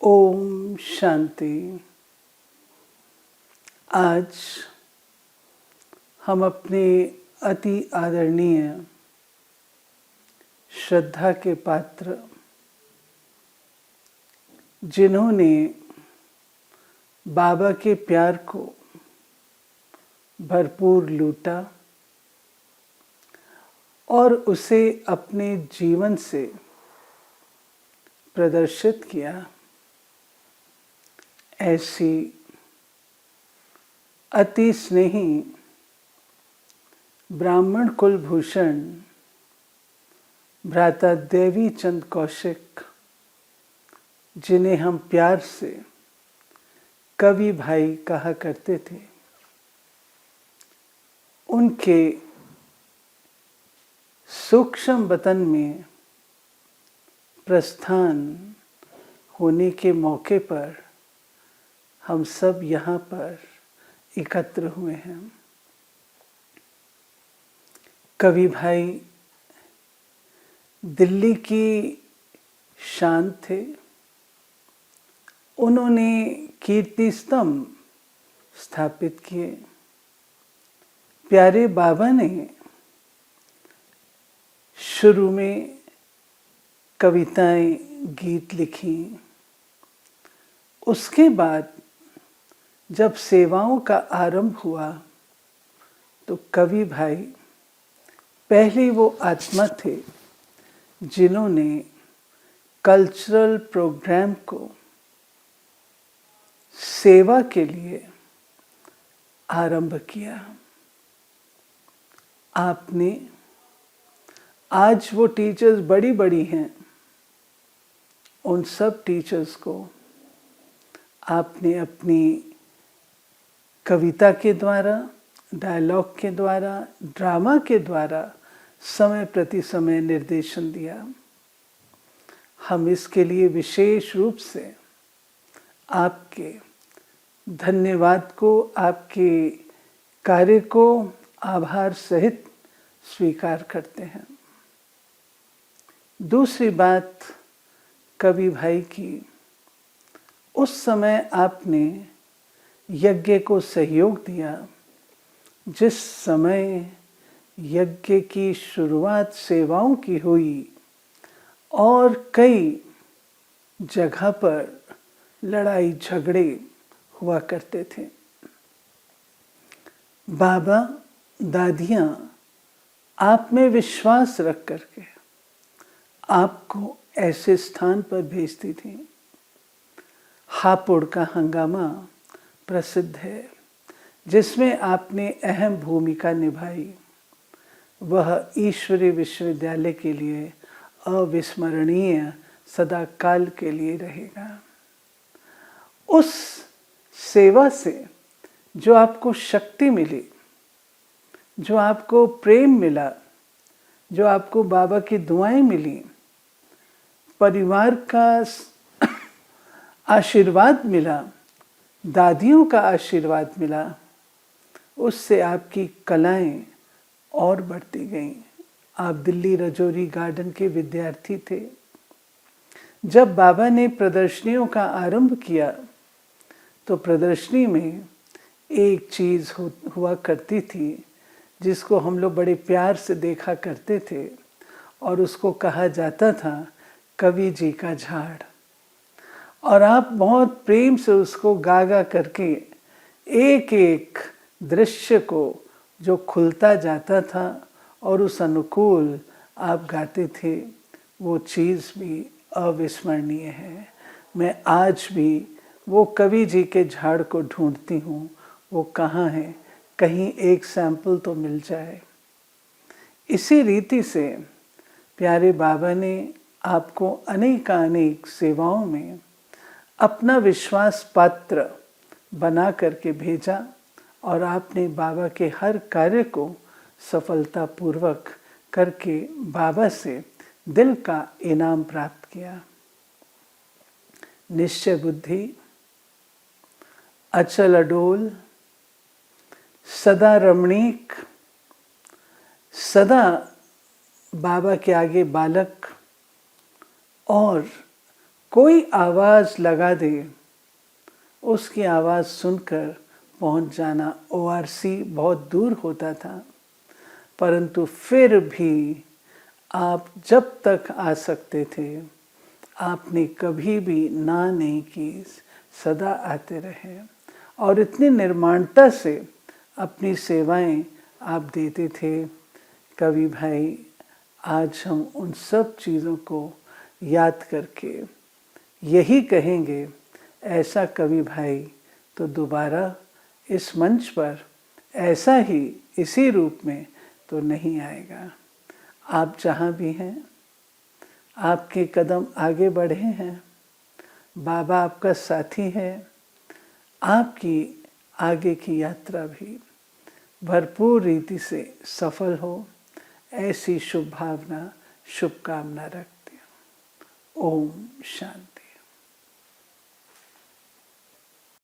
ओम शांति। आज हम अपने अति आदरणीय श्रद्धा के पात्र, जिन्होंने बाबा के प्यार को भरपूर लूटा और उसे अपने जीवन से प्रदर्शित किया, ऐसी अति स्नेही ब्राह्मण कुलभूषण भ्राता देवी चंद कौशिक, जिन्हें हम प्यार से कवि भाई कहा करते थे, उनके सूक्ष्म वतन में प्रस्थान होने के मौके पर हम सब यहाँ पर एकत्र हुए हैं। कवि भाई दिल्ली की शान थे। उन्होंने कीर्ति स्तंभ स्थापित किए। प्यारे बाबा ने शुरू में कविताएं, गीत लिखी। उसके बाद जब सेवाओं का आरंभ हुआ तो कवि भाई पहले वो आत्मा थे जिन्होंने कल्चरल प्रोग्राम को सेवा के लिए आरंभ किया। आपने आज वो टीचर्स बड़ी बड़ी हैं, उन सब टीचर्स को आपने अपनी कविता के द्वारा, डायलॉग के द्वारा, ड्रामा के द्वारा समय प्रति समय निर्देशन दिया। हम इसके लिए विशेष रूप से आपके धन्यवाद को, आपके कार्य को आभार सहित स्वीकार करते हैं। दूसरी बात कवि भाई की, उस समय आपने यज्ञ को सहयोग दिया। जिस समय यज्ञ की शुरुआत सेवाओं की हुई और कई जगह पर लड़ाई झगड़े हुआ करते थे, बाबा दादियाँ आप में विश्वास रख करके आपको ऐसे स्थान पर भेजती थी। हापुड़ का हंगामा प्रसिद्ध है, जिसमें आपने अहम भूमिका निभाई। वह ईश्वरीय विश्वविद्यालय के लिए अविस्मरणीय सदा काल के लिए रहेगा। उस सेवा से जो आपको शक्ति मिली, जो आपको प्रेम मिला, जो आपको बाबा की दुआएं मिली, परिवार का आशीर्वाद मिला, दादियों का आशीर्वाद मिला, उससे आपकी कलाएं और बढ़ती गईं। आप दिल्ली रजौरी गार्डन के विद्यार्थी थे। जब बाबा ने प्रदर्शनियों का आरंभ किया तो प्रदर्शनी में एक चीज़ हुआ करती थी जिसको हम लोग बड़े प्यार से देखा करते थे, और उसको कहा जाता था कवि जी का झाड़। और आप बहुत प्रेम से उसको गा गा करके एक एक दृश्य को जो खुलता जाता था और उस अनुकूल आप गाते थे, वो चीज़ भी अविस्मरणीय है। मैं आज भी वो कवि जी के झाड़ को ढूंढती हूँ, वो कहाँ है, कहीं एक सैंपल तो मिल जाए। इसी रीति से प्यारे बाबा ने आपको अनेक सेवाओं में अपना विश्वास पात्र बना करके भेजा, और आपने बाबा के हर कार्य को सफलतापूर्वक करके बाबा से दिल का इनाम प्राप्त किया। निश्चय बुद्धि, अचल अडोल, सदा रमणीक, सदा बाबा के आगे बालक और कोई आवाज़ लगा दे, उसकी आवाज़ सुनकर पहुंच जाना। ORC बहुत दूर होता था, परंतु फिर भी आप जब तक आ सकते थे आपने कभी भी ना नहीं की, सदा आते रहे और इतनी निर्माणता से अपनी सेवाएं आप देते थे। कवि भाई, आज हम उन सब चीज़ों को याद करके यही कहेंगे, ऐसा कवि भाई तो दोबारा इस मंच पर ऐसा ही इसी रूप में तो नहीं आएगा। आप जहाँ भी हैं, आपके कदम आगे बढ़े हैं, बाबा आपका साथी है, आपकी आगे की यात्रा भी भरपूर रीति से सफल हो, ऐसी शुभ भावना, शुभकामना रखते हैं। ओम शांति।